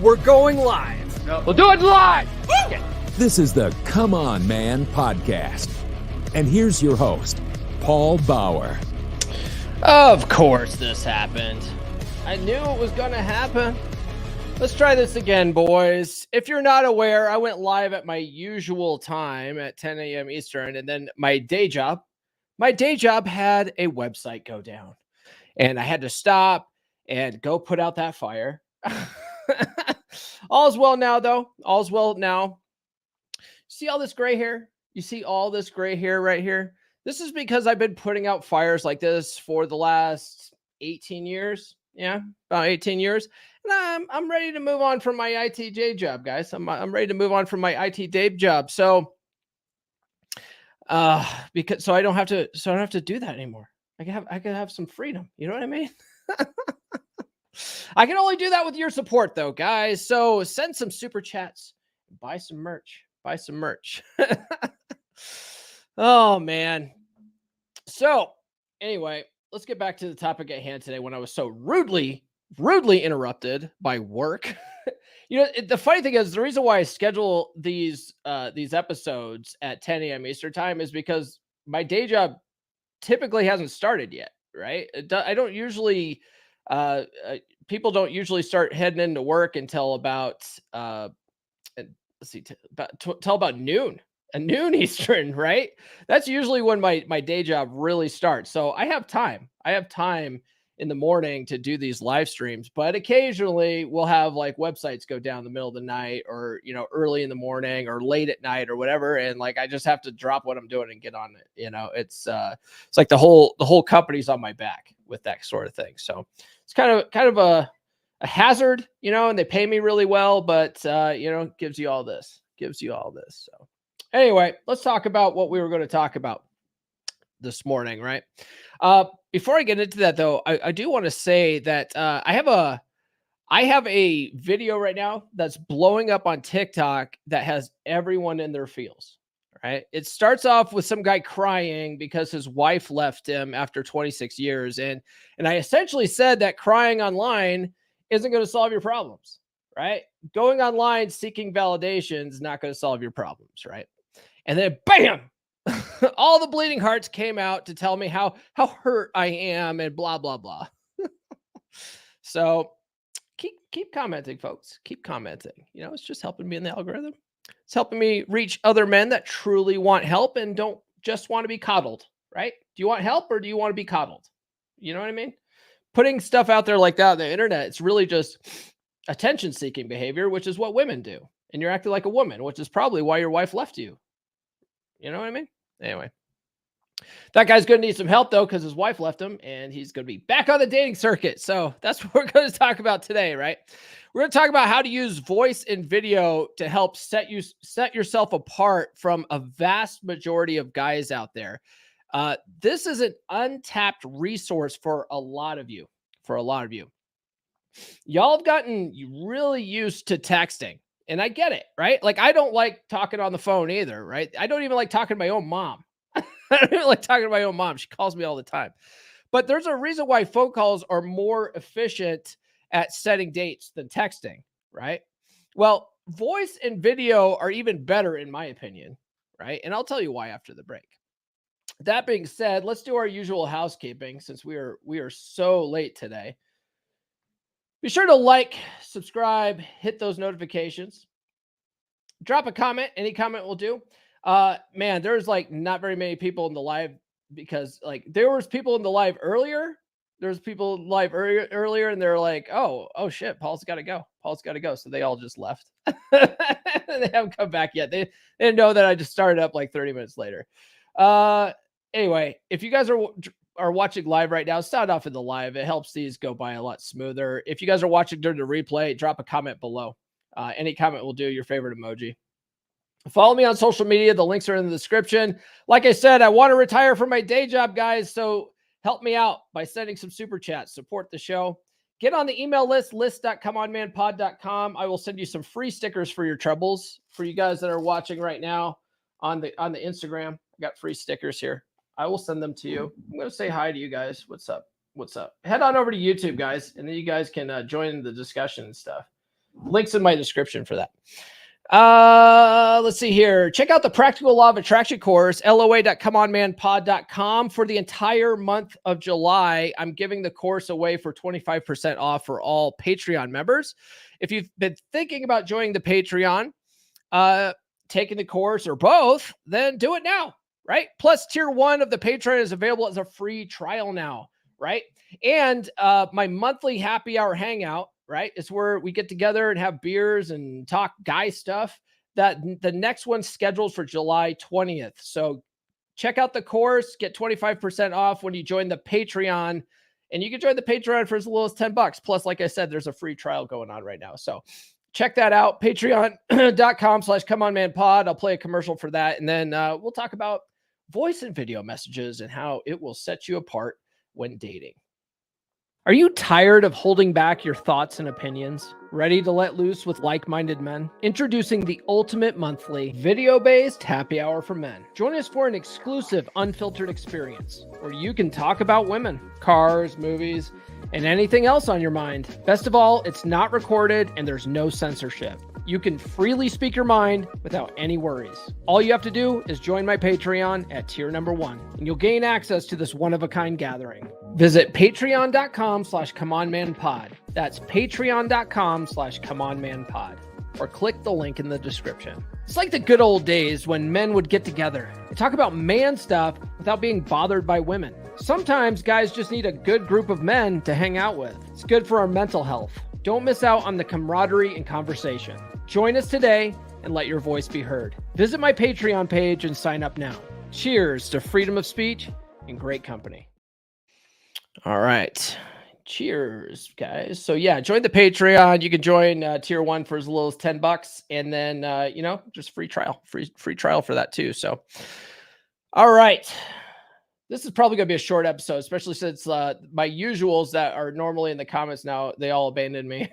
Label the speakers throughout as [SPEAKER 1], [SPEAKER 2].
[SPEAKER 1] We're going live.
[SPEAKER 2] No. We'll do it live.
[SPEAKER 3] This is the Come On Man podcast. And here's your host, Paul Bauer.
[SPEAKER 2] Of course this happened. I knew it was going to happen. Let's try this again, boys. If you're not aware, I went live at my usual time at 10 a.m. Eastern, and then my day job had a website go down. And I had to stop and go put out that fire. All's well now, though. All's well now. See all this gray hair? You see all this gray hair right here? This is because I've been putting out fires like this for the last 18 years. Yeah, about 18 years. And I'm ready to move on from my IT day job, guys. I'm ready to move on from my IT day job. So because I don't have to do that anymore. I can have some freedom. You know what I mean? I can only do that with your support though, guys. So send some super chats, buy some merch. Oh man. So anyway, let's get back to the topic at hand today when I was so rudely interrupted by work. The funny thing is the reason why I schedule these episodes at 10 a.m. Eastern time is because my day job typically hasn't started yet, right? I don't usually, people don't usually start heading into work until about, till about noon. At noon Eastern, right? That's usually when my day job really starts. So I have time. In the morning to do these live streams, but occasionally we'll have like websites go down in the middle of the night or, early in the morning or late at night or whatever. And like, I just have to drop what I'm doing and get on it. It's like the whole company's on my back with that sort of thing. So it's kind of a hazard, and they pay me really well, but gives you all this. So anyway, let's talk about what we were going to talk about this morning, right? Before I get into that, though, I do want to say that I have a video right now that's blowing up on TikTok that has everyone in their feels, right? It starts off with some guy crying because his wife left him after 26 years. And I essentially said that crying online isn't going to solve your problems, right? Going online seeking validation is not going to solve your problems, right? And then bam! All the bleeding hearts came out to tell me how hurt I am and blah, blah, blah. So keep commenting, folks. Keep commenting. It's just helping me in the algorithm. It's helping me reach other men that truly want help and don't just want to be coddled, right? Do you want help or do you want to be coddled? You know what I mean? Putting stuff out there like that on the internet, it's really just attention-seeking behavior, which is what women do. And you're acting like a woman, which is probably why your wife left you. You know what I mean? Anyway, that guy's going to need some help, though, because his wife left him, and he's going to be back on the dating circuit. So that's what we're going to talk about today, right? We're going to talk about how to use voice and video to help set yourself apart from a vast majority of guys out there. This is an untapped resource for a lot of you. Y'all have gotten really used to texting. And I get it, right? Like, I don't like talking on the phone either, right? I don't even like talking to my own mom. I don't even like talking to my own mom. She calls me all the time. But there's a reason why phone calls are more efficient at setting dates than texting, right? Well, voice and video are even better in my opinion, right? And I'll tell you why after the break. That being said, let's do our usual housekeeping since we are so late today. Be sure to like, subscribe, hit those notifications. Drop a comment. Any comment will do. Man, there's like not very many people in the live because like there was people in the live earlier. There's people live earlier and they're like, oh shit, Paul's got to go. So they all just left. They haven't come back yet. They didn't know that I just started up like 30 minutes later. Anyway, if you guys are watching live right now, start off in the live. It helps these go by a lot smoother. If you guys are watching during the replay, drop a comment below. Any comment will do. Your favorite emoji. Follow me on social media. The links are in the description. Like I said, I want to retire from my day job, guys. So help me out by sending some super chats. Support the show. Get on the email list, list.comeonmanpod.com. I will send you some free stickers for your troubles. For you guys that are watching right now on the Instagram, I got free stickers here. I will send them to you. I'm going to say hi to you guys. What's up? Head on over to YouTube, guys, and then you guys can join the discussion and stuff. Links in my description for that. Let's see here. Check out the Practical Law of Attraction course, loa.comeonmanpod.com. For the entire month of July, I'm giving the course away for 25% off for all Patreon members. If you've been thinking about joining the Patreon, taking the course or both, then do it now, right? Plus, tier 1 of the Patreon is available as a free trial now, right? And my monthly happy hour hangout, right, is where we get together and have beers and talk guy stuff. That the next one's scheduled for July 20th. So check out the course, get 25% off when you join the Patreon. And you can join the Patreon for as little as $10. Plus, like I said, there's a free trial going on right now. So check that out. Patreon.com/comeonmanpod. I'll play a commercial for that. And then we'll talk about voice and video messages and how it will set you apart when dating. Are you tired of holding back your thoughts and opinions? Ready to let loose with like-minded men? Introducing the ultimate monthly video-based happy hour for men. Join us for an exclusive, unfiltered experience where you can talk about women, cars, movies, and anything else on your mind. Best of all, it's not recorded and there's no censorship. You can freely speak your mind without any worries. All you have to do is join my Patreon at tier number 1, and you'll gain access to this one-of-a-kind gathering. Visit patreon.com/comeonmanpod. That's patreon.com/comeonmanpod. Or click the link in the description. It's like the good old days when men would get together and talk about man stuff without being bothered by women. Sometimes guys just need a good group of men to hang out with. It's good for our mental health. Don't miss out on the camaraderie and conversation. Join us today and let your voice be heard. Visit my Patreon page and sign up now. Cheers to freedom of speech and great company. All right. Cheers, guys. So yeah, join the Patreon. You can join tier 1 for as little as $10, and then just free trial for that too. So, all right, this is probably gonna be a short episode, especially since my usuals that are normally in the comments now, they all abandoned me.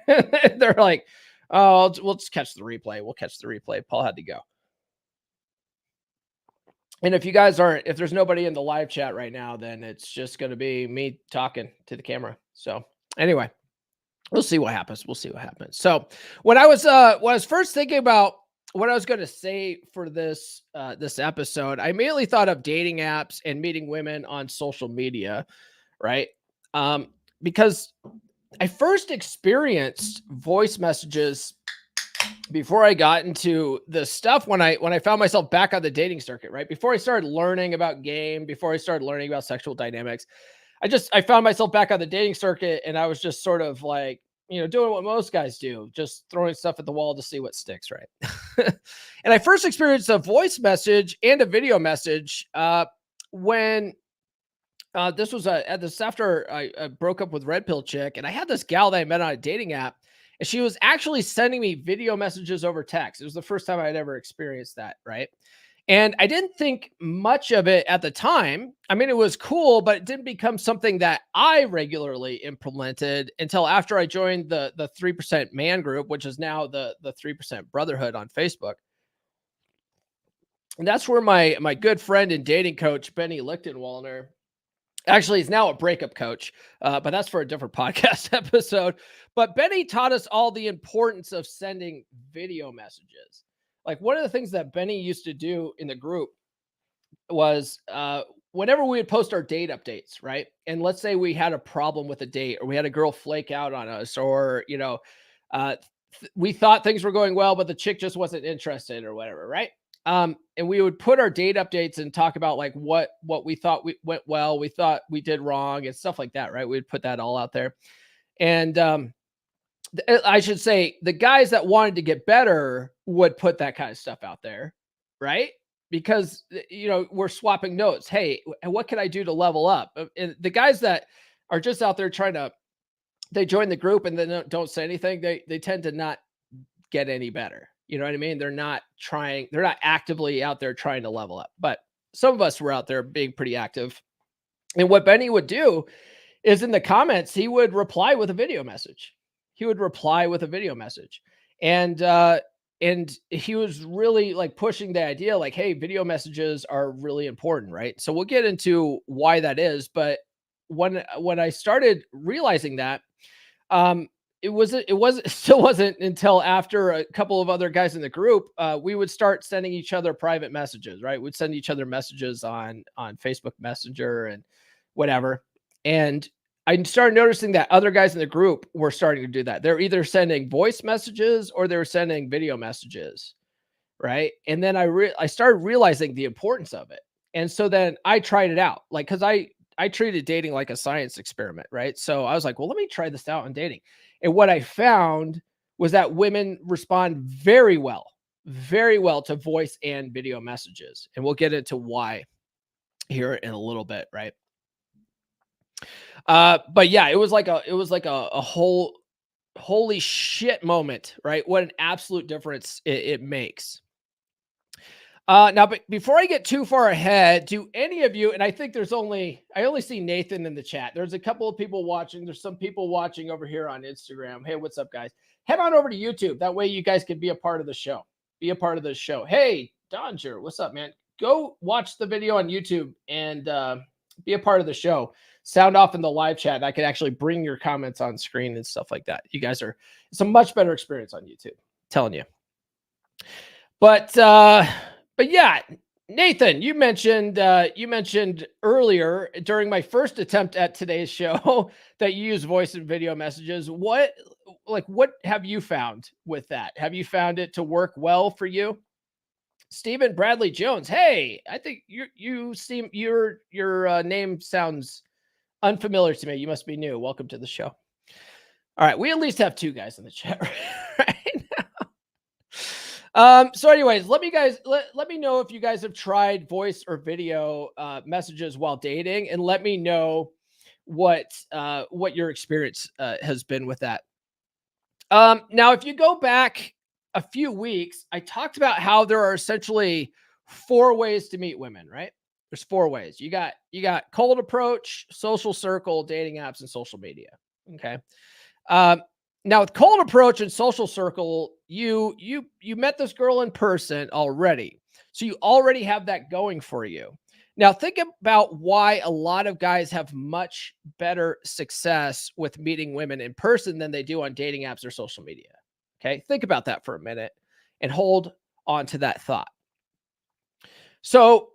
[SPEAKER 2] They're like, "Oh, we'll just catch the replay. We'll catch the replay." Paul had to go. And if you guys if there's nobody in the live chat right now, then it's just going to be me talking to the camera. So anyway, we'll see what happens. So when I was first thinking about what I was going to say for this episode, I immediately thought of dating apps and meeting women on social media, right? Because I first experienced voice messages before I got into the stuff when I found myself back on the dating circuit, right? Before I started learning about game, before I started learning about sexual dynamics, I found myself back on the dating circuit, and I was just sort of like, doing what most guys do, just throwing stuff at the wall to see what sticks, right? And I first experienced a voice message and a video message when this was after I broke up with Red Pill Chick, and I had this gal that I met on a dating app. And she was actually sending me video messages over text. It was the first time I had ever experienced that, right? And I didn't think much of it at the time. I mean, it was cool, but it didn't become something that I regularly implemented until after I joined the 3% Man group, which is now the 3% Brotherhood on Facebook. And that's where my good friend and dating coach, Benny Lichtenwallner, actually, he's now a breakup coach, but that's for a different podcast episode. But Benny taught us all the importance of sending video messages. Like, one of the things that Benny used to do in the group was whenever we would post our date updates, right? And let's say we had a problem with a date, or we had a girl flake out on us, or, we thought things were going well, but the chick just wasn't interested or whatever, right? And we would put our date updates and talk about like what we thought went well, we thought we did wrong, and stuff like that, right? We'd put that all out there. And I should say the guys that wanted to get better would put that kind of stuff out there, right? Because, we're swapping notes. Hey, what can I do to level up? And the guys that are just out there they join the group and then don't say anything, they tend to not get any better. You know what I mean? They're not actively out there trying to level up, but some of us were out there being pretty active. And what Benny would do is in the comments, he would reply with a video message. And he was really like pushing the idea like, hey, video messages are really important, right? So we'll get into why that is. But when I started realizing that, still wasn't until after a couple of other guys in the group, we would start sending each other private messages, right? We'd send each other messages on Facebook Messenger and whatever. And I started noticing that other guys in the group were starting to do that. They're either sending voice messages or they're sending video messages, right? And then I started realizing the importance of it. And so then I tried it out, like, because I treated dating like a science experiment, right? So I was like, well, let me try this out on dating. And what I found was that women respond very well to voice and video messages. And we'll get into why here in a little bit, right? But yeah, it was like a whole holy shit moment, right? What an absolute difference it makes. Now, but before I get too far ahead, do any of you, and I think I only see Nathan in the chat. There's a couple of people watching. There's some people watching over here on Instagram. Hey, what's up, guys? Head on over to YouTube. That way you guys can be a part of the show. Be a part of the show. Hey, Donger, what's up, man? Go watch the video on YouTube and be a part of the show. Sound off in the live chat. I can actually bring your comments on screen and stuff like that. You guys it's a much better experience on YouTube. I'm telling you. But yeah, Nathan, you mentioned earlier during my first attempt at today's show that you use voice and video messages. What have you found with that? Have you found it to work well for you? Stephen Bradley Jones. Hey, I think your name sounds unfamiliar to me. You must be new. Welcome to the show. All right, we at least have two guys in the chat right now. So anyways, let me know if you guys have tried voice or video messages while dating, and let me know what your experience has been with that. Now, if you go back a few weeks, I talked about how there are essentially 4 ways to meet women, right? There's 4 ways. You got cold approach, social circle, dating apps, and social media. Okay. Now with cold approach and social circle, you met this girl in person already. So you already have that going for you. Now think about why a lot of guys have much better success with meeting women in person than they do on dating apps or social media. Okay. Think about that for a minute and hold on to that thought. So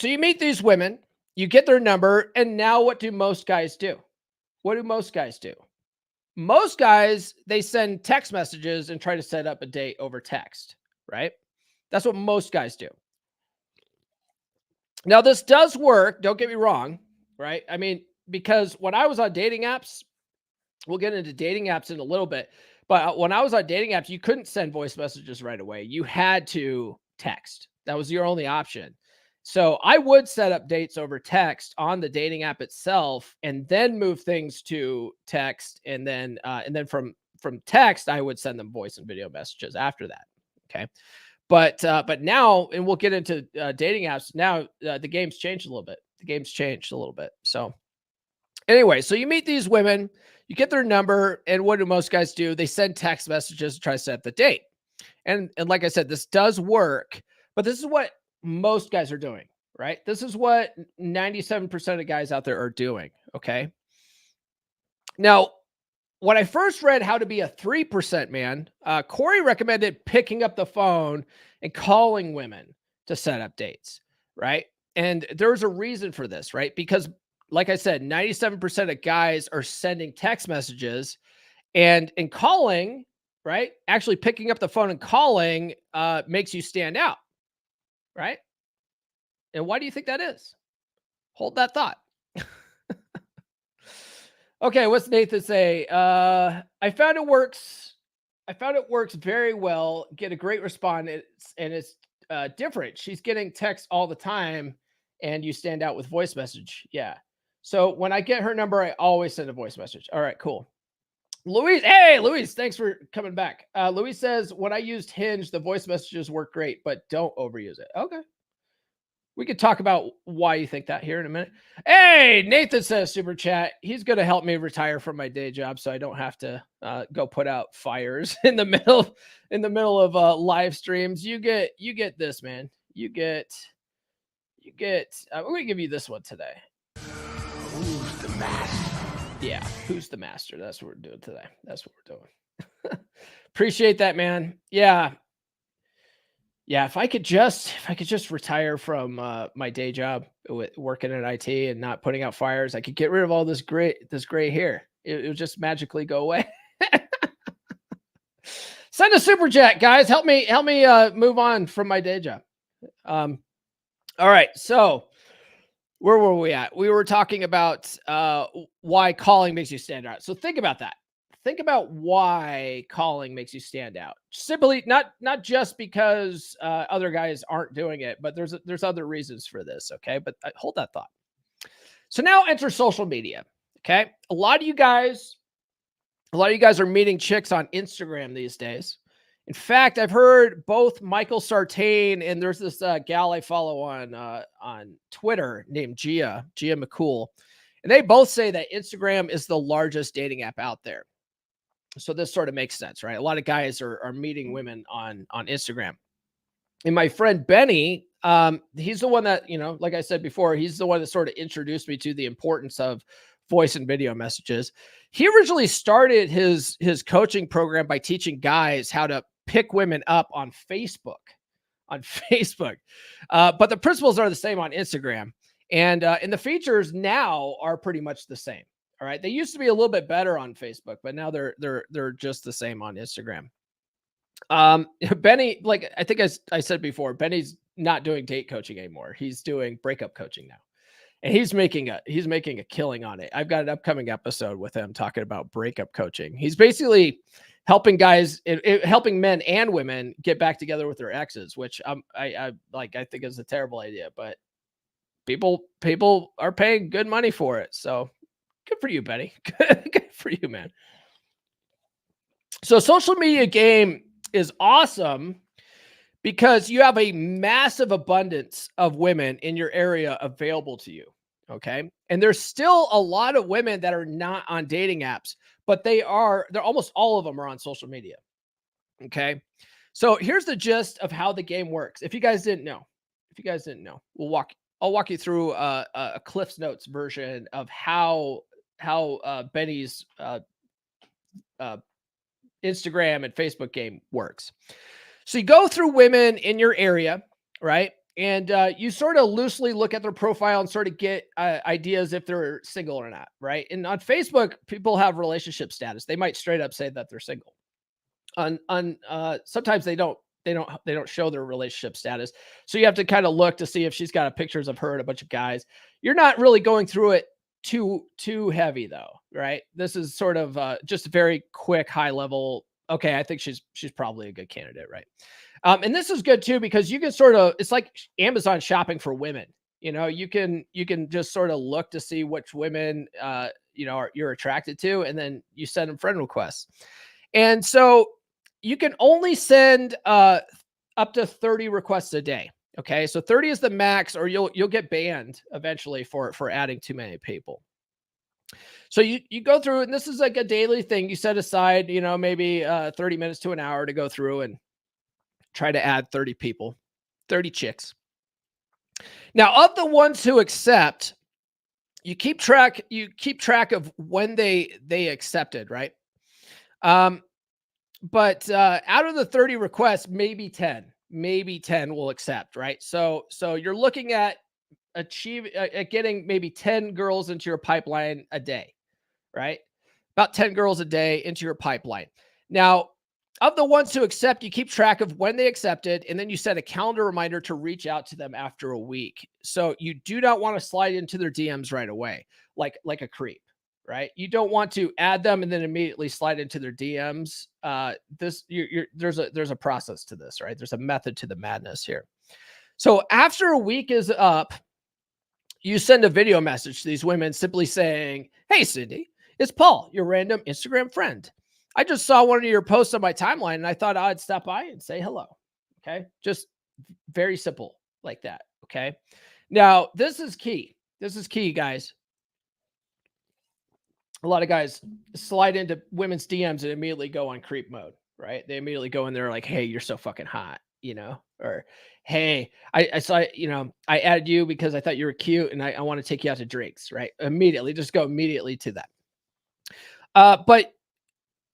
[SPEAKER 2] you meet these women, you get their number, and now what do most guys do? What do most guys do? Most guys, they send text messages and try to set up a date over text, right? That's what most guys do. Now, this does work. Don't get me wrong, right? I mean, because when I was on dating apps, we'll get into dating apps in a little bit, but when I was on dating apps, you couldn't send voice messages right away. You had to text. That was your only option. So I would set up dates over text on the dating app itself, and then move things to text, and then from text I would send them voice and video messages after that. Okay, but now, and we'll get into dating apps now. The game's changed a little bit. So anyway, so you meet these women, you get their number, and what do most guys do? They send text messages to try to set up the date. And like I said, this does work, but this is what most guys are doing, right? This is what 97% of guys out there are doing. Okay. Now, when I first read How to Be a 3% Man, Corey recommended picking up the phone and calling women to set up dates, right? And there's a reason for this, right? Because like I said, 97% of guys are sending text messages, and calling, right? Actually picking up the phone and calling makes you stand out. Right? And why do you think that is? Hold that thought. Okay, what's Nathan say? I found it works very well. Get a great response, and it's different. She's getting texts all the time, and you stand out with voice message. Yeah. So when I get her number, I always send a voice message. All right, cool. Louise, hey, Louise, thanks for coming back. Louise says, when I used Hinge, the voice messages work great, but don't overuse it. Okay. We could talk about why you think that here in a minute. Hey, Nathan says super chat. He's going to help me retire from my day job so I don't have to go put out fires in the middle of live streams. You get this, man. We're going to give you this one today.
[SPEAKER 1] Who's the master?
[SPEAKER 2] Yeah. Who's the master? That's what we're doing today. That's what we're doing. Appreciate that, man. Yeah. Yeah. If I could just retire from my day job working in IT and not putting out fires, I could get rid of all this gray hair. It would just magically go away. Send a super chat, guys. Help me move on from my day job. All right. So where were we at? We were talking about why calling makes you stand out. So think about that. Think about why calling makes you stand out. Simply not just because other guys aren't doing it, but there's other reasons for this. Okay, but hold that thought. So now enter social media. Okay, a lot of you guys are meeting chicks on Instagram these days. In fact, I've heard both Michael Sartain and there's this gal I follow on Twitter named Gia McCool, and they both say that Instagram is the largest dating app out there. So this sort of makes sense, right? A lot of guys are meeting women on Instagram. And my friend Benny, he's the one that, like I said before, he's the one that sort of introduced me to the importance of voice and video messages. He originally started his coaching program by teaching guys how to pick women up on Facebook. But the principles are the same on Instagram. And the features now are pretty much the same. All right. They used to be a little bit better on Facebook, but now they're just the same on Instagram. Benny, like I think I said before, Benny's not doing date coaching anymore. He's doing breakup coaching now. And he's making a killing on it. I've got an upcoming episode with him talking about breakup coaching. He's basically helping guys, helping men and women get back together with their exes, which I think is a terrible idea, but people are paying good money for it. So good for you, Benny. Good for you, man. So social media game is awesome because you have a massive abundance of women in your area available to you. Okay. And there's still a lot of women that are not on dating apps, but they're almost all of them are on social media. Okay. So here's the gist of how the game works. If you guys didn't know, I'll walk you through a Cliff's Notes version of how Benny's Instagram and Facebook game works. So you go through women in your area, right? And you sort of loosely look at their profile and sort of get ideas if they're single or not, right? And on Facebook, people have relationship status. They might straight up say that they're single. Sometimes they don't show their relationship status. So you have to kind of look to see if she's got pictures of her and a bunch of guys. You're not really going through it too heavy though, right? This is sort of just a very quick high level. Okay, I think she's probably a good candidate, right? And this is good too because you can it's like Amazon shopping for women. You can just sort of look to see which women you're attracted to, and then you send them friend requests. And so you can only send up to 30 requests a day. Okay, so 30 is the max, or you'll get banned eventually for adding too many people. So you go through, and this is like a daily thing. You set aside, maybe 30 minutes to an hour to go through and try to add 30 people, 30 chicks. Now, of the ones who accept, you keep track of when they accepted, right? But out of the 30 requests, maybe 10 will accept, right? So you're looking at getting maybe 10 girls into your pipeline a day, right? About 10 girls a day into your pipeline. Now, of the ones who accept, you keep track of when they accepted, and then you set a calendar reminder to reach out to them after a week. So you do not want to slide into their DMs right away, like a creep, right? You don't want to add them and then immediately slide into their DMs. There's a process to this, right? There's a method to the madness here. So after a week is up, you send a video message to these women simply saying, "Hey, Cindy, it's Paul, your random Instagram friend. I just saw one of your posts on my timeline and I thought I'd stop by and say hello." Okay. Just very simple like that. Okay. Now, this is key. This is key, guys. A lot of guys slide into women's DMs and immediately go on creep mode, right? They immediately go in there like, "Hey, you're so fucking hot," or, "Hey, I saw, I added you because I thought you were cute and I want to take you out to drinks," right? Just go immediately to that. But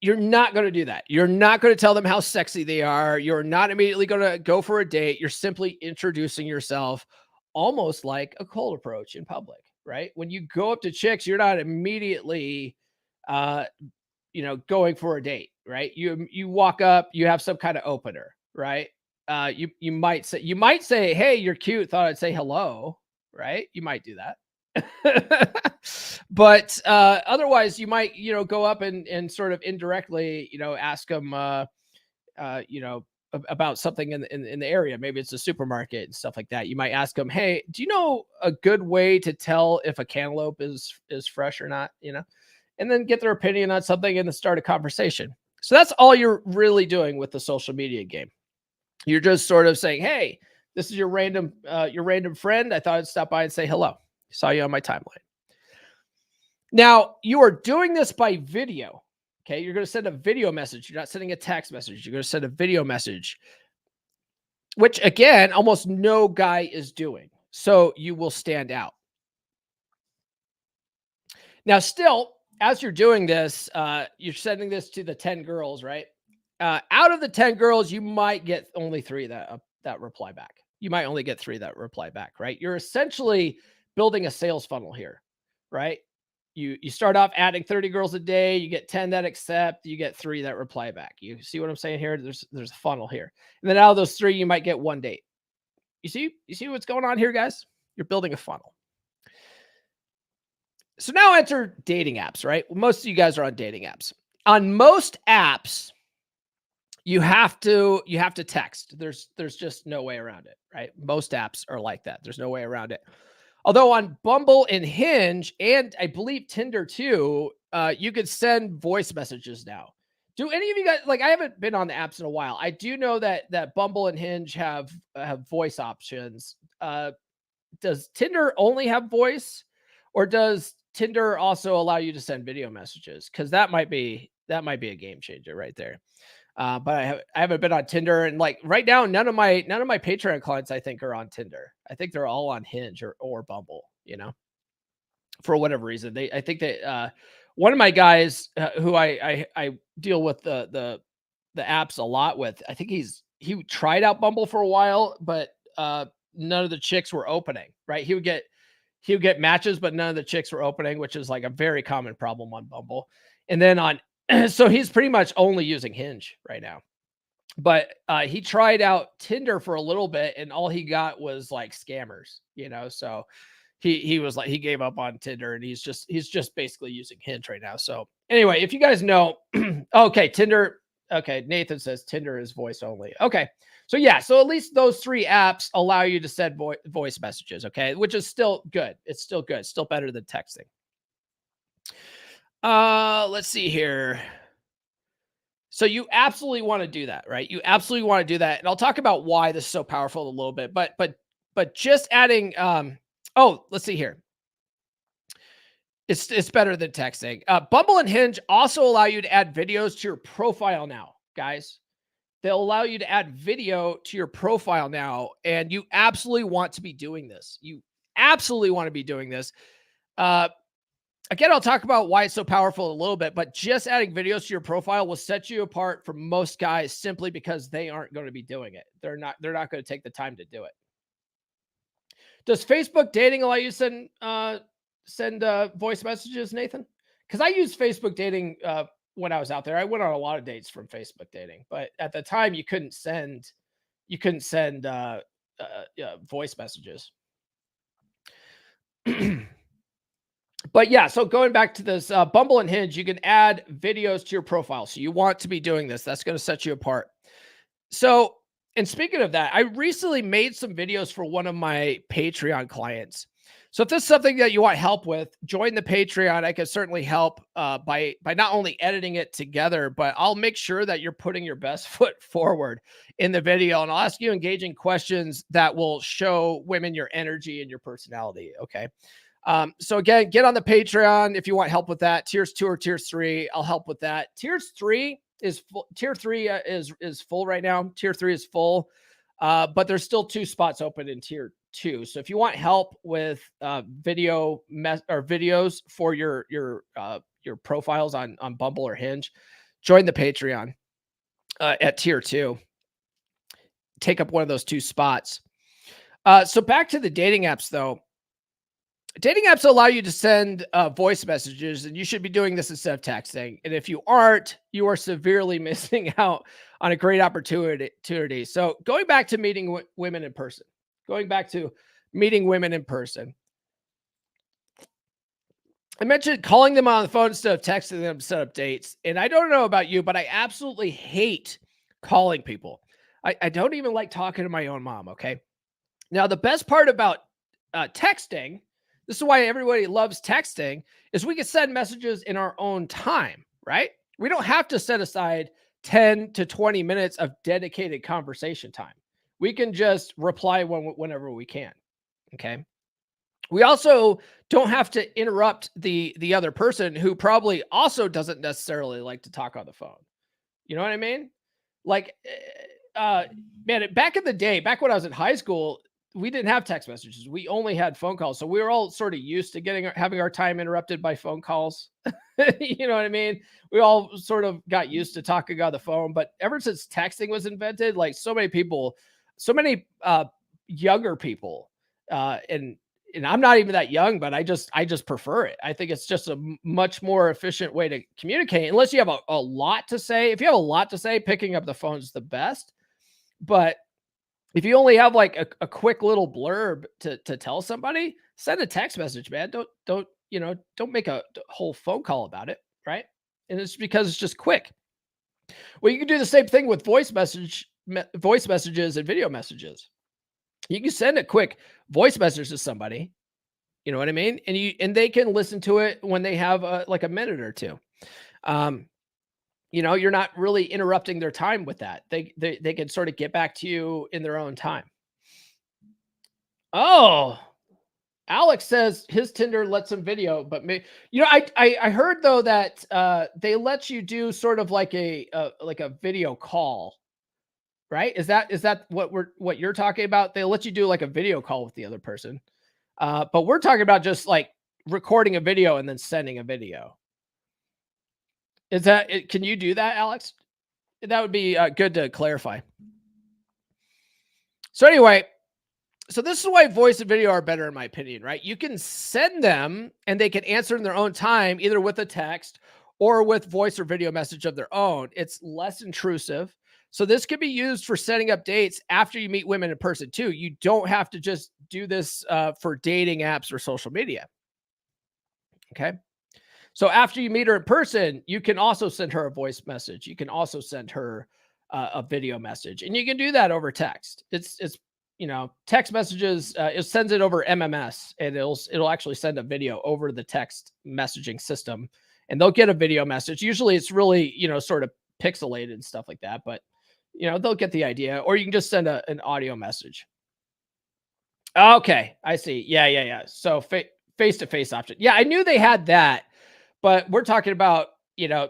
[SPEAKER 2] you're not going to do that. You're not going to tell them how sexy they are. You're not immediately going to go for a date. You're simply introducing yourself almost like a cold approach in public, right? When you go up to chicks, you're not immediately, uh, going for a date, right? You walk up, you have some kind of opener, right? You might say, "Hey, you're cute. Thought I'd say hello," right? You might do that. But otherwise, you might, go up and sort of indirectly, ask them, about something in the area. Maybe it's a supermarket and stuff like that. You might ask them, "Hey, do you know a good way to tell if a cantaloupe is fresh or not?" And then get their opinion on something and then start a conversation. So that's all you're really doing with the social media game. You're just sort of saying, "Hey, this is your random friend. I thought I'd stop by and say hello. Saw you on my timeline." Now, you are doing this by video. Okay. You're going to send a video message. You're not sending a text message. You're going to send a video message, which again, almost no guy is doing. So you will stand out. Now, still, as you're doing this, you're sending this to the 10 girls, right? Out of the 10 girls, you might get only 3 that reply back. You might only get 3 that reply back, right? You're essentially building a sales funnel here, right? You start off adding 30 girls a day, you get 10 that accept, you get 3 that reply back. You see what I'm saying here? There's a funnel here. And then out of those 3, you might get 1 date. You see what's going on here, guys? You're building a funnel. So now enter dating apps, right? Most of you guys are on dating apps. On most apps, you have to text. There's just no way around it, right? Most apps are like that. There's no way around it. Although on Bumble and Hinge, and I believe Tinder too, you could send voice messages now. Do any of you guys, like, I haven't been on the apps in a while. I do know that Bumble and Hinge have voice options. Does Tinder only have voice, or does Tinder also allow you to send video messages? Because that might be a game changer right there. But I haven't been on Tinder, and like right now, none of my Patreon clients I think are on Tinder. I think they're all on Hinge or Bumble. For whatever reason, I think that one of my guys who I deal with the apps a lot with, I think he tried out Bumble for a while, but none of the chicks were opening. Right? He would get matches, but none of the chicks were opening, which is like a very common problem on Bumble. And then so he's pretty much only using Hinge right now. But he tried out Tinder for a little bit, and all he got was like scammers, So he was like, he gave up on Tinder, and he's just basically using Hinge right now. So anyway, if you guys know, okay, Tinder. Okay, Nathan says Tinder is voice only. Okay, so yeah, so at least those 3 apps allow you to send voice messages. Okay, which is still good. It's still good. Still better than texting. Let's see here. So you absolutely want to do that, right? You absolutely want to do that. And I'll talk about why this is so powerful a little bit, but just adding, let's see here. It's better than texting. Bumble and Hinge also allow you to add videos to your profile now, guys. They'll allow you to add video to your profile now, and you absolutely want to be doing this. You absolutely want to be doing this. Again, I'll talk about why it's so powerful a little bit, but just adding videos to your profile will set you apart from most guys simply because they aren't going to be doing it. They're not going to take the time to do it. Does Facebook dating allow you to send voice messages, Nathan? Because I used Facebook dating when I was out there. I went on a lot of dates from Facebook dating, but at the time you couldn't send voice messages. But yeah, so going back to this Bumble and Hinge, you can add videos to your profile. So you want to be doing this. That's going to set you apart. So, and speaking of that, I recently made some videos for one of my Patreon clients. So if this is something that you want help with, join the Patreon. I can certainly help by not only editing it together, but I'll make sure that you're putting your best foot forward in the video. And I'll ask you engaging questions that will show women your energy and your personality. Okay. So again, get on the Patreon if you want help with that. Tiers 2 or tiers 3, I'll help with that. Tiers 3 is full. Tier 3 is full right now. Tier 3 is full, but there's still 2 spots open in tier 2. So if you want help with videos for your profiles on Bumble or Hinge, join the Patreon at tier 2. Take up one of those 2 spots. So back to the dating apps, though. Dating apps allow you to send voice messages, and you should be doing this instead of texting. And if you aren't, you are severely missing out on a great opportunity. So going back to meeting women in person, I mentioned calling them on the phone instead of texting them to set up dates. And I don't know about you, but I absolutely hate calling people. I don't even like talking to my own mom. Okay. Now, the best part about texting, this is why everybody loves texting, is we can send messages in our own time, right? We don't have to set aside 10 to 20 minutes of dedicated conversation time. We can just reply whenever we can. Okay. We also don't have to interrupt the other person who probably also doesn't necessarily like to talk on the phone. You know what I mean? Like, man, back in the day, back when I was in high school, we didn't have text messages. We only had phone calls. So we were all sort of used to having our time interrupted by phone calls. You know what I mean? We all sort of got used to talking on the phone, but ever since texting was invented, like so many younger people, and I'm not even that young, but I just prefer it. I think it's just a much more efficient way to communicate, unless you have a lot to say. If you have a lot to say, picking up the phone is the best. But if you only have like a quick little blurb to tell somebody, send a text message, man. Don't make a whole phone call about it, right? And it's because it's just quick. Well, you can do the same thing with voice messages and video messages. You can send a quick voice message to somebody, you know what I mean? And they can listen to it when they have like a minute or two. You're not really interrupting their time with that. They can sort of get back to you in their own time. Oh, Alex says his Tinder lets him video, but I heard though that they let you do sort of like a video call, right? Is that what you're talking about? They let you do like a video call with the other person, but we're talking about just like recording a video and then sending a video. Can you do that, Alex? That would be good to clarify. So anyway, so this is why voice and video are better in my opinion, right? You can send them and they can answer in their own time, either with a text or with voice or video message of their own. It's less intrusive. So this could be used for setting up dates after you meet women in person too. You don't have to just do this for dating apps or social media. Okay. So after you meet her in person, you can also send her a voice message. You can also send her a video message, and you can do that over text. It's text messages. It sends it over MMS, and it'll actually send a video over the text messaging system, and they'll get a video message. Usually, it's really sort of pixelated and stuff like that, but they'll get the idea. Or you can just send an audio message. Okay, I see. Yeah. So face-to-face option. Yeah, I knew they had that. But we're talking about,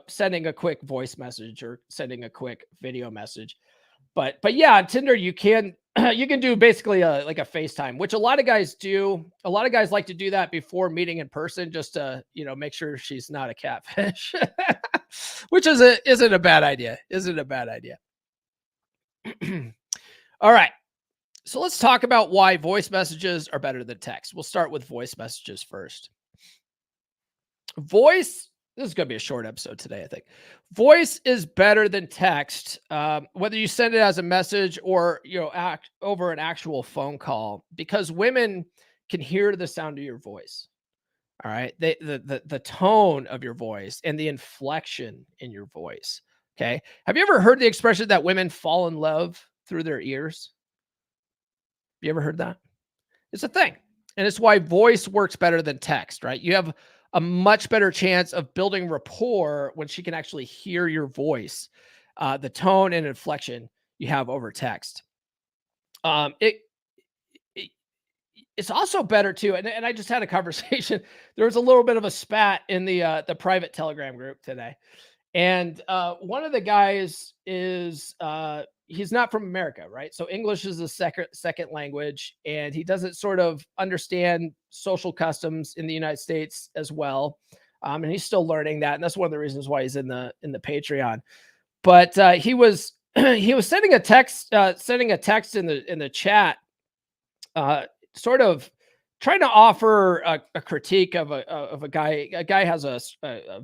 [SPEAKER 2] sending a quick voice message or sending a quick video message. But yeah, on Tinder, you can do basically like a FaceTime, which a lot of guys do. A lot of guys like to do that before meeting in person, just to, make sure she's not a catfish, which isn't a bad idea. All right. So let's talk about why voice messages are better than text. We'll start with voice messages first. This is going to be a short episode today, I think. Voice is better than text, whether you send it as a message or, act over an actual phone call, because women can hear the sound of your voice. All right. The tone of your voice and the inflection in your voice. Okay. Have you ever heard the expression that women fall in love through their ears? You ever heard that? It's a thing. And it's why voice works better than text, right? You have a much better chance of building rapport when she can actually hear your voice, the tone and inflection you have over text. It's also better too. And I just had a conversation. There was a little bit of a spat in the private Telegram group today. And one of the guys is he's not from America, right? So English is a second language, and he doesn't sort of understand social customs in the United States as well. And he's still learning that, and that's one of the reasons why he's in the Patreon. But he was he was sending a text in the chat, sort of trying to offer a critique of a guy. A guy has a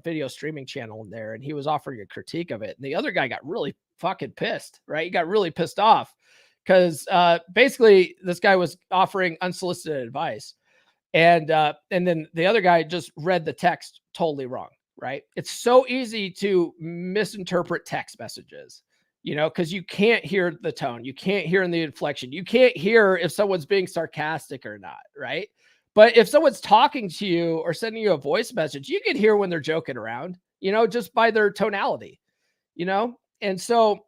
[SPEAKER 2] video streaming channel in there, and he was offering a critique of it. And the other guy got really fucking pissed, right? He got really pissed off because basically this guy was offering unsolicited advice. And then the other guy just read the text totally wrong, right? It's so easy to misinterpret text messages, because you can't hear the tone. You can't hear in the inflection. You can't hear if someone's being sarcastic or not, right? But if someone's talking to you or sending you a voice message, you can hear when they're joking around, just by their tonality, And so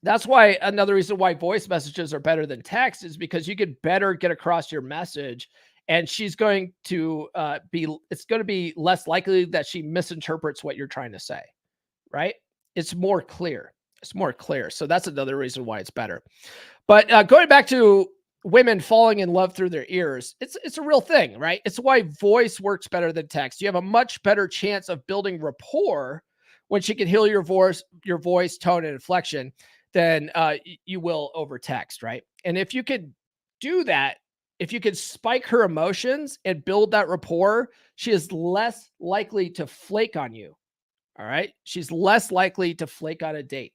[SPEAKER 2] that's why another reason why voice messages are better than text is because you could better get across your message. And she's going to it's going to be less likely that she misinterprets what you're trying to say, right? It's more clear. So that's another reason why it's better. But going back to women falling in love through their ears, it's a real thing, right? It's why voice works better than text. You have a much better chance of building rapport when she can hear your voice, tone, and inflection than you will over text, right? And if you could do that, if you could spike her emotions and build that rapport, she is less likely to flake on you. All right. She's less likely to flake on a date.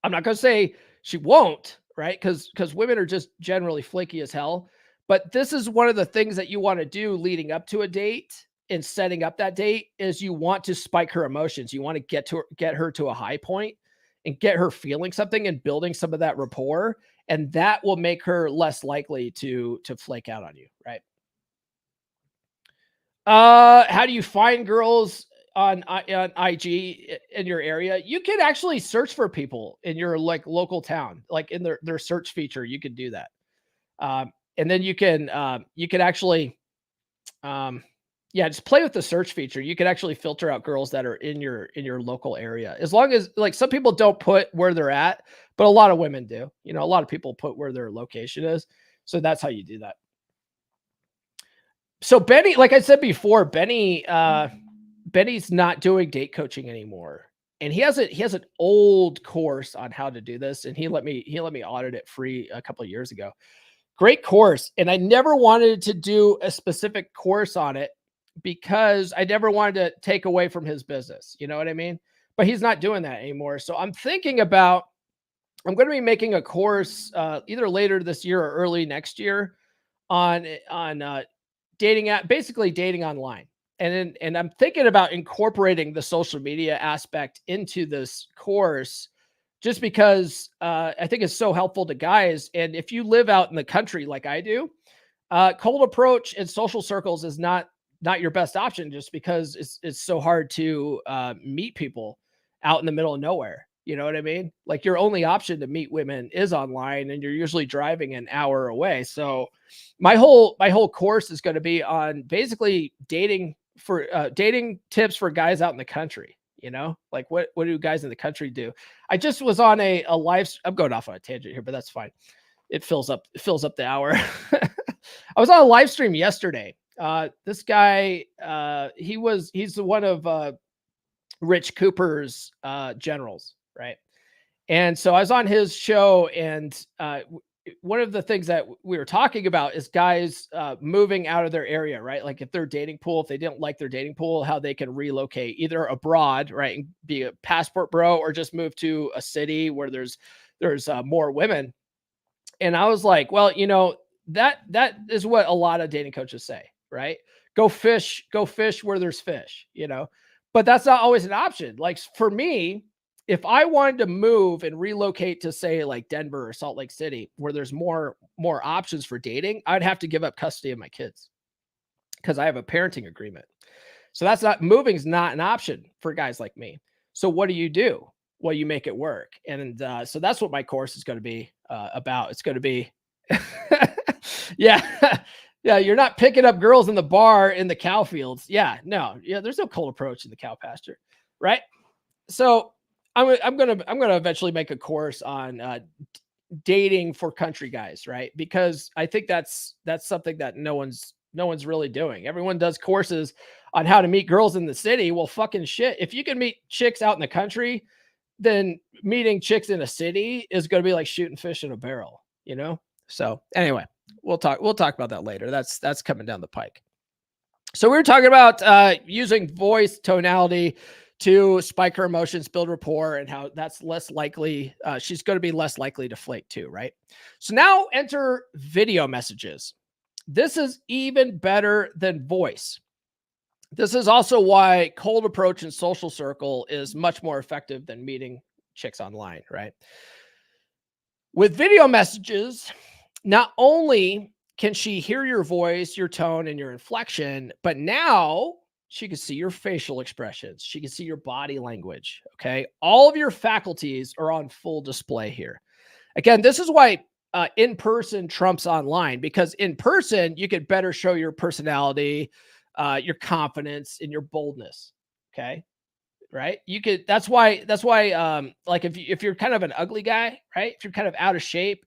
[SPEAKER 2] I'm not going to say she won't, right? Because women are just generally flaky as hell. But this is one of the things that you want to do leading up to a date and setting up that date is you want to spike her emotions. You want to get her to a high point and get her feeling something and building some of that rapport. And that will make her less likely to flake out on you, right? How do you find girls on IG in your area? You can actually search for people in your local town, like in their search feature. You can do that, and then you can actually, just play with the search feature. You can actually filter out girls that are in your local area, as long as some people don't put where they're at, but a lot of women do. A lot of people put where their location is, so that's how you do that. So Benny, like I said before, Benny's not doing date coaching anymore, and he has an old course on how to do this, and he let me audit it free a couple of years ago. Great course, and I never wanted to do a specific course on it because I never wanted to take away from his business. You know what I mean? But he's not doing that anymore. So I'm thinking about, I'm going to be making a course either later this year or early next year on dating basically dating online. And I'm thinking about incorporating the social media aspect into this course just because I think it's so helpful to guys. And if you live out in the country like I do, cold approach and social circles is not your best option just because it's so hard to meet people out in the middle of nowhere. You know what I mean? Like your only option to meet women is online, and you're usually driving an hour away. So my whole course is going to be on basically dating tips for guys out in the country. Like what do guys in the country do? I just was on a live. I'm going off on a tangent here, but that's fine. It fills up the hour. I was on a live stream yesterday. This guy, he's one of Rich Cooper's generals, right? And so I was on his show, and one of the things that we were talking about is guys moving out of their area, right? Like if their dating pool, if they didn't like their dating pool, how they can relocate either abroad, right, and be a passport bro, or just move to a city where there's more women. And I was like, well, that is what a lot of dating coaches say, right? Go fish where there's fish, but that's not always an option. Like for me, if I wanted to move and relocate to say like Denver or Salt Lake City, where there's more options for dating, I'd have to give up custody of my kids because I have a parenting agreement. So moving's not an option for guys like me. So what do? Well, you make it work. And so that's what my course is going to be about. It's going to be, yeah, you're not picking up girls in the bar in the cow fields. There's no cold approach in the cow pasture, right? So I'm gonna eventually make a course on dating for country guys, right? Because I think that's something that no one's really doing. Everyone does courses on how to meet girls in the city. Well, fucking shit. If you can meet chicks out in the country, then meeting chicks in a city is going to be like shooting fish in a barrel, you know? So anyway, we'll talk about that later. That's coming down the pike. So we were talking about using voice tonality to spike her emotions, build rapport, and how that's less likely. She's going to be less likely to flake too, right? So now enter video messages. This is even better than voice. This is also why cold approach and social circle is much more effective than meeting chicks online, right? With video messages, not only can she hear your voice, your tone, and your inflection, but now she can see your facial expressions. She can see your body language. Okay. All of your faculties are on full display here. Again, this is why in person trumps online, because in person, you could better show your personality, your confidence, and your boldness. Okay. Right. That's why, like if you're kind of an ugly guy, right? If you're kind of out of shape,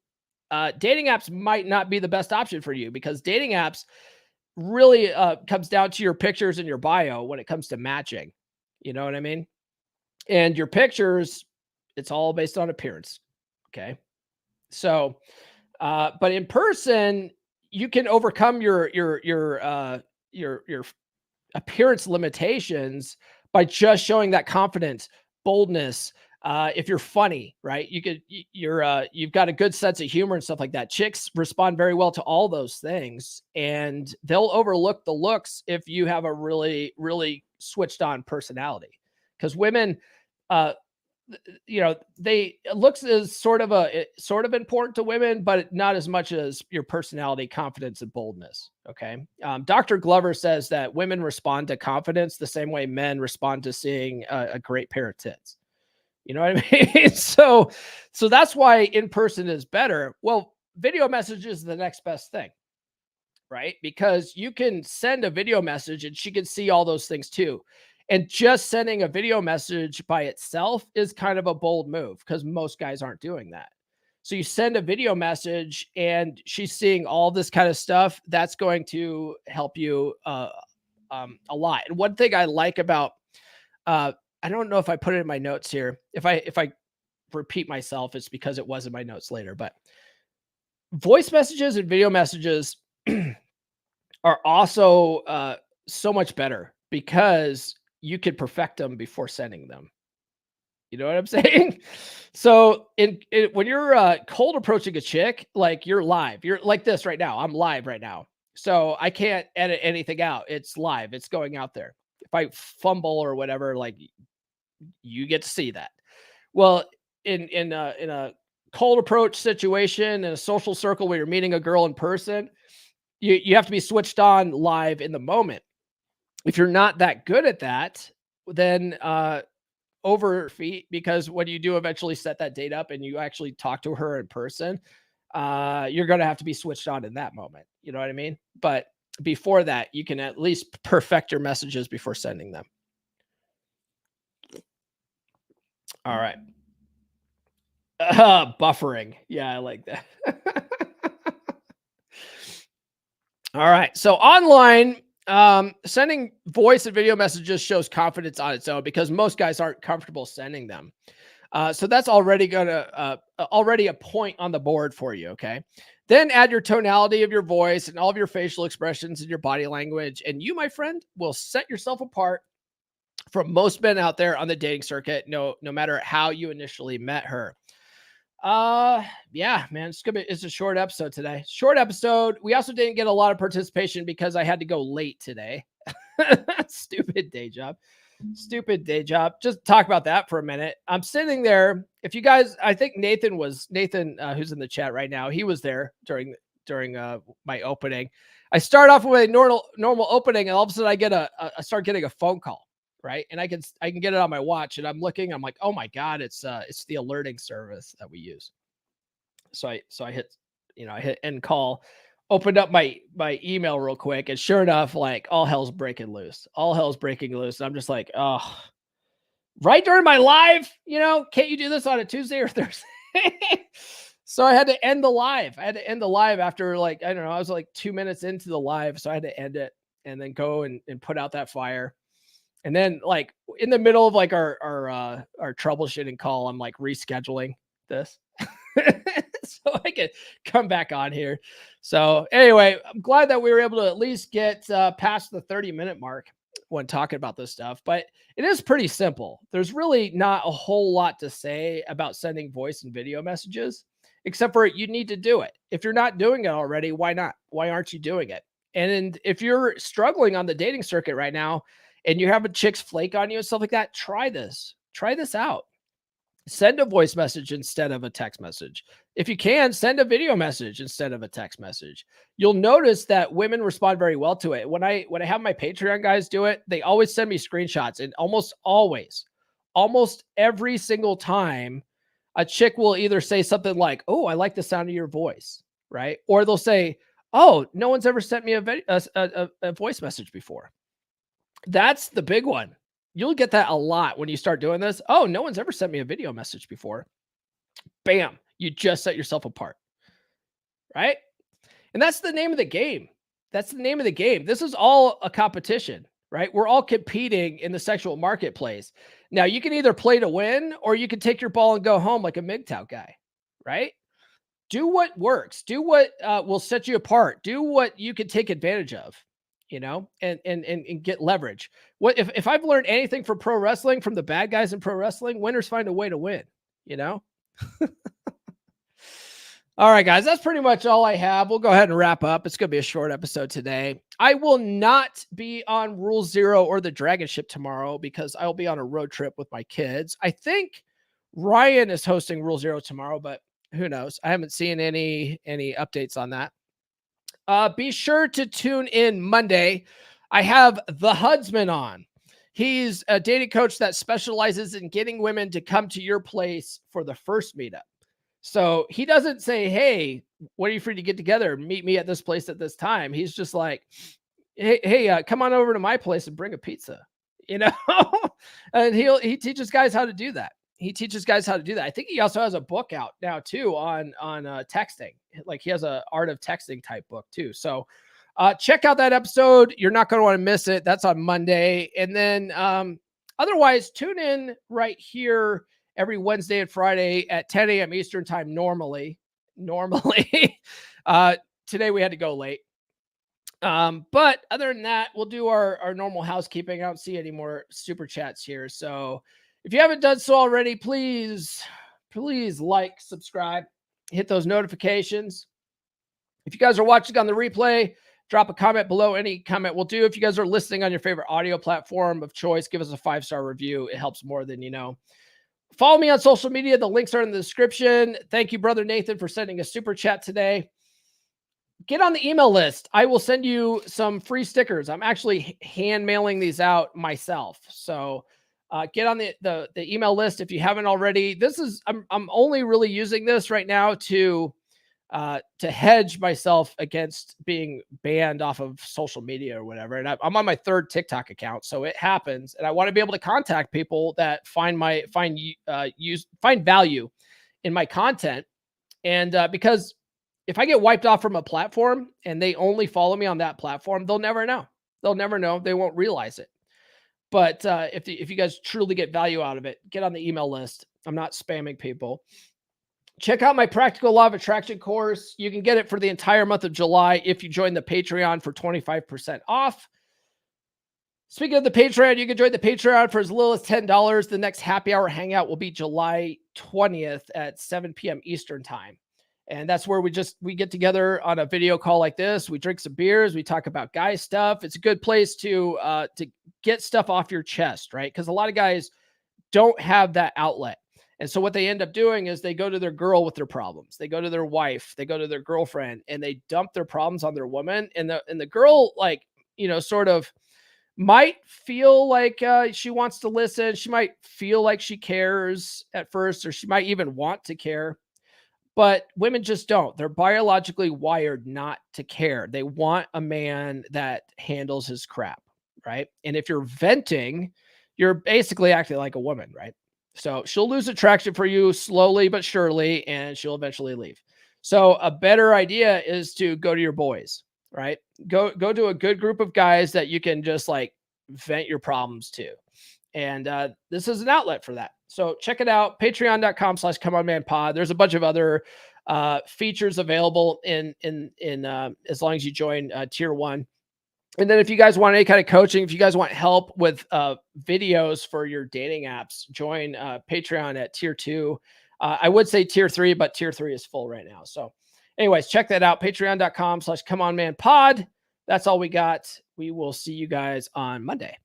[SPEAKER 2] dating apps might not be the best option for you, because dating apps really comes down to your pictures and your bio when it comes to matching. You know what I mean? And your pictures, it's all based on appearance. Okay. So, but in person, you can overcome your appearance limitations by just showing that confidence, boldness. If you're funny, right? You've got a good sense of humor and stuff like that. Chicks respond very well to all those things, and they'll overlook the looks if you have a really, really switched on personality. Because women, uh, they looks is sort of important to women, but not as much as your personality, confidence, and boldness. Okay. Dr. Glover says that women respond to confidence the same way men respond to seeing a great pair of tits. You know what I mean? So that's why in person is better. Well, video message is the next best thing, right? Because you can send a video message and she can see all those things too. And just sending a video message by itself is kind of a bold move, because most guys aren't doing that. So you send a video message and she's seeing all this kind of stuff. That's going to help you a lot. And one thing I like about I don't know if I put it in my notes here. If I repeat myself, it's because it was in my notes later. But voice messages and video messages are also so much better, because you could perfect them before sending them. You know what I'm saying? So when you're cold approaching a chick, like you're live, you're like this right now. I'm live right now. So I can't edit anything out. It's live. It's going out there. If I fumble or whatever, like you get to see that. Well, in a cold approach situation, in a social circle where you're meeting a girl in person, you have to be switched on live in the moment. If you're not that good at that, then over feet, because when you do eventually set that date up and you actually talk to her in person, you're going to have to be switched on in that moment. You know what I mean? But before that, you can at least perfect your messages before sending them. All right. Buffering. Yeah, I like that. All right. So online, sending voice and video messages shows confidence on its own, because most guys aren't comfortable sending them. So that's already a point on the board for you. Okay. Then add your tonality of your voice and all of your facial expressions and your body language, and you, my friend, will set yourself apart from most men out there on the dating circuit, no matter how you initially met her. Yeah, man, it's a short episode today. Short episode. We also didn't get a lot of participation because I had to go late today. Stupid day job. Just talk about that for a minute. I'm sitting there. If you guys, I think Nathan, who's in the chat right now, he was there during my opening. I start off with a normal opening, and all of a sudden I start getting a phone call. Right. And I can get it on my watch, and I'm like, oh my God, it's the alerting service that we use. So I hit end call, opened up my email real quick, and sure enough, like all hell's breaking loose. And I'm just like, oh, right during my live, can't you do this on a Tuesday or Thursday? So I had to end the live. After I don't know, I was like 2 minutes into the live. So I had to end it and then go and put out that fire. And then like in the middle of like our troubleshooting call, I'm like rescheduling this. So I can come back on here. So anyway, I'm glad that we were able to at least get past the 30-minute mark when talking about this stuff, but it is pretty simple. There's really not a whole lot to say about sending voice and video messages, except for you need to do it. If you're not doing it already, why not? Why aren't you doing it? And if you're struggling on the dating circuit right now and you're having chicks flake on you and stuff like that, try this. Try this out. Send a voice message instead of a text message. If you can, send a video message instead of a text message. You'll notice that women respond very well to it. When I have my Patreon guys do it, they always send me screenshots, and almost every single time, a chick will either say something like, "Oh, I like the sound of your voice," right? Or they'll say, "Oh, no one's ever sent me a voice message before." That's the big one. You'll get that a lot when you start doing this. "Oh, no one's ever sent me a video message before." Bam, you just set yourself apart, right? And that's the name of the game. That's the name of the game. This is all a competition, right? We're all competing in the sexual marketplace. Now, you can either play to win or you can take your ball and go home like a MGTOW guy, right? Do what works. Do what will set you apart. Do what you can take advantage of, and get leverage. What if I've learned anything from pro wrestling, from the bad guys in pro wrestling, winners find a way to win, All right, guys, that's pretty much all I have. We'll go ahead and wrap up. It's going to be a short episode today. I will not be on Rule Zero or the Dragon Ship tomorrow because I'll be on a road trip with my kids. I think Ryan is hosting Rule Zero tomorrow, but who knows? I haven't seen any updates on that. Be sure to tune in Monday. I have the Hudsman on. He's a dating coach that specializes in getting women to come to your place for the first meetup. So he doesn't say, "Hey, when are you free to get together? Meet me at this place at this time." He's just like, hey, come on over to my place and bring a pizza, and he teaches guys how to do that. I think he also has a book out now too on texting. Like he has a art of texting type book too. So check out that episode. You're not going to want to miss it. That's on Monday. And then otherwise, tune in right here every Wednesday and Friday at 10 a.m. Eastern time. Normally, today we had to go late. But other than that, we'll do our normal housekeeping. I don't see any more super chats here. So if you haven't done so already, please like, subscribe, hit those notifications. If you guys are watching on the replay, drop a comment below. Any comment will do. If you guys are listening on your favorite audio platform of choice, give us a 5-star review. It helps more than you know. Follow me on social media. The links are in the description. Thank you, Brother Nathan, for sending a super chat today. Get on the email list. I will send you some free stickers. I'm actually hand mailing these out myself. So get on the email list if you haven't already. I'm only really using this right now to hedge myself against being banned off of social media or whatever. And I'm on my 3rd TikTok account, so it happens. And I want to be able to contact people that find value in my content. And because if I get wiped off from a platform and they only follow me on that platform, they'll never know. They won't realize it. But if you guys truly get value out of it, get on the email list. I'm not spamming people. Check out my Practical Law of Attraction course. You can get it for the entire month of July if you join the Patreon for 25% off. Speaking of the Patreon, you can join the Patreon for as little as $10. The next happy hour hangout will be July 20th at 7 p.m. Eastern time. And that's where we get together on a video call like this. We drink some beers. We talk about guy stuff. It's a good place to get stuff off your chest, right? Because a lot of guys don't have that outlet. And so what they end up doing is they go to their girl with their problems. They go to their wife. They go to their girlfriend, and they dump their problems on their woman. And the girl, sort of might feel like she wants to listen. She might feel like she cares at first, or she might even want to care. But women just don't. They're biologically wired not to care. They want a man that handles his crap, right? And if you're venting, you're basically acting like a woman, right? So she'll lose attraction for you slowly but surely, and she'll eventually leave. So a better idea is to go to your boys, right? Go to a good group of guys that you can just like vent your problems to. And this is an outlet for that. So check it out, patreon.com/comeonmanpod. There's a bunch of other features available in as long as you join tier 1. And then if you guys want any kind of coaching, if you guys want help with videos for your dating apps, join Patreon at tier 2. I would say tier 3, but tier 3 is full right now. So anyways, check that out. Patreon.com/comeonmanpod. That's all we got. We will see you guys on Monday.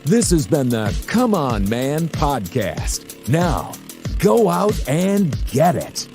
[SPEAKER 3] This has been the Come On Man podcast. Now, go out and get it.